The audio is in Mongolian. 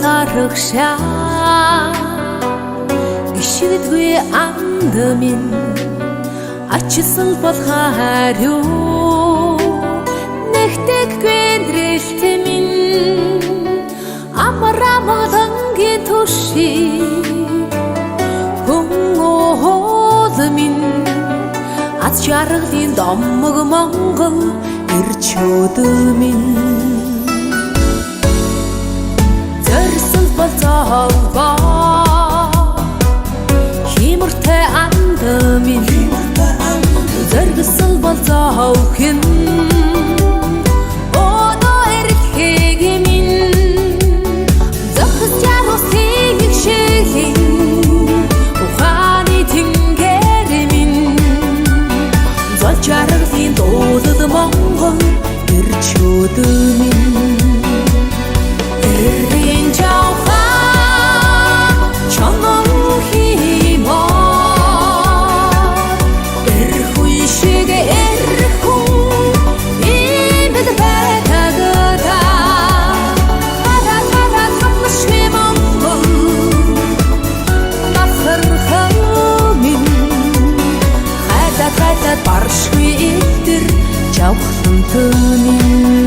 аргашаа ишидгүй анд минь ачсал бол хариу нэгтгэхгүй нэрэлт минь амрамадангийн түши хөнгөөд минь аз жаргалын домог Монгол ирчүүд минь зорьсон бол зовгоо химэртэй анд минь зорьсон бол зовхин одоо эрхийг минь зохис ярусыг шиhin ухааны тэнгэр минь зол жаргалын дуулал Монгол ирчүүд минь эрийн жавхаа чонгон химоо эрхүй шиг эрхүн имэд байтагта хара хамшми Монгол махархамин хайта баршгүй итэр жавхан төмин